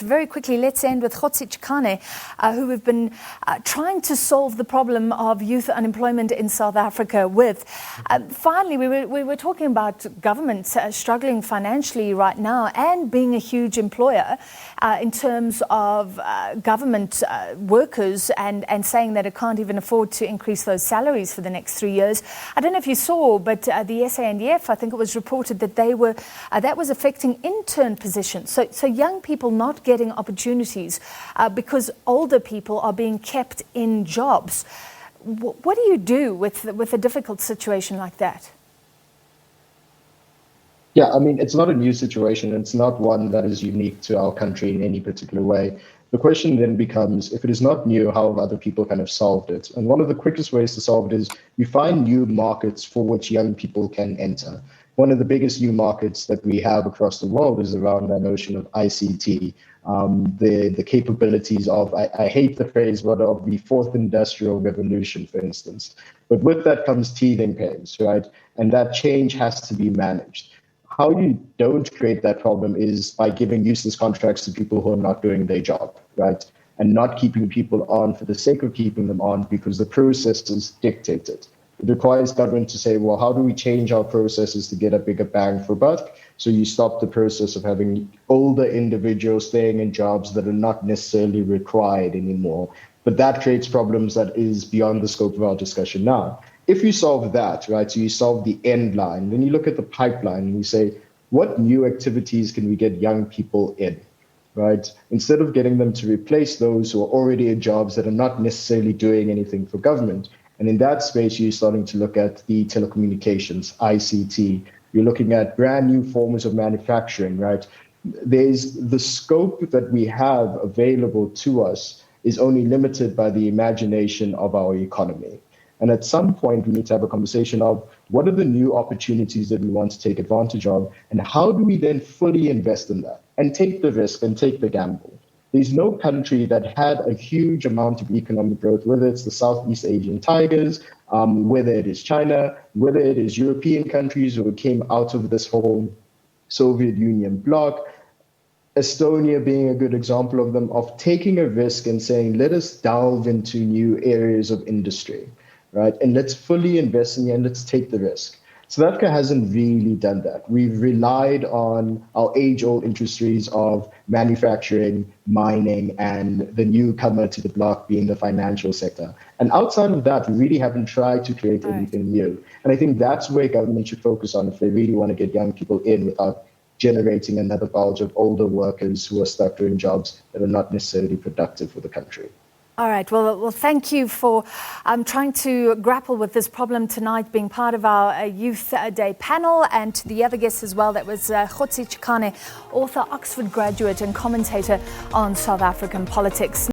Very quickly, let's end with Kgotsi Chikana, who have been trying to solve the problem of youth unemployment in South Africa with. Finally, we were talking about government struggling financially right now and being a huge employer in terms of government workers and saying that it can't even afford to increase those salaries for the next 3 years. I don't know if you saw, but the SANDF, I think it was reported that that was affecting intern positions. So young people not getting opportunities because older people are being kept in jobs. What do you do with a difficult situation like that? Yeah, I mean, it's not a new situation. It's not one that is unique to our country in any particular way. The question then becomes, if it is not new, how have other people kind of solved it? And one of the quickest ways to solve it is you find new markets for which young people can enter. One of the biggest new markets that we have across the world is around that notion of ICT, the capabilities of, I hate the phrase, but of the fourth industrial revolution, for instance. But with that comes teething pains, right? And that change has to be managed. How you don't create that problem is by giving useless contracts to people who are not doing their job, right? And not keeping people on for the sake of keeping them on because the processes dictate it. It requires government to say, well, how do we change our processes to get a bigger bang for buck? So you stop the process of having older individuals staying in jobs that are not necessarily required anymore. But that creates problems that is beyond the scope of our discussion now. If you solve that, right, so you solve the end line, then you look at the pipeline and you say, what new activities can we get young people in, right? Instead of getting them to replace those who are already in jobs that are not necessarily doing anything for government. And in that space, you're starting to look at the telecommunications, ICT. You're looking at brand new forms of manufacturing, right? There's the scope that we have available to us is only limited by the imagination of our economy. And at some point, we need to have a conversation of what are the new opportunities that we want to take advantage of, and how do we then fully invest in that and take the risk and take the gamble? There's no country that had a huge amount of economic growth, whether it's the Southeast Asian tigers, whether it is China, whether it is European countries who came out of this whole Soviet Union bloc, Estonia being a good example of them, of taking a risk and saying, let us delve into new areas of industry, right? And let's fully invest in it and let's take the risk. South Africa hasn't really done that. We've relied on our age-old industries of manufacturing, mining, and the newcomer to the block being the financial sector. And outside of that, we really haven't tried to create anything new. And I think that's where government should focus on if they really want to get young people in without generating another bulge of older workers who are stuck doing jobs that are not necessarily productive for the country. All right. Well, thank you for trying to grapple with this problem tonight, being part of our Youth Day panel, and to the other guests as well. That was Kgotsi Chikana, author, Oxford graduate and commentator on South African politics.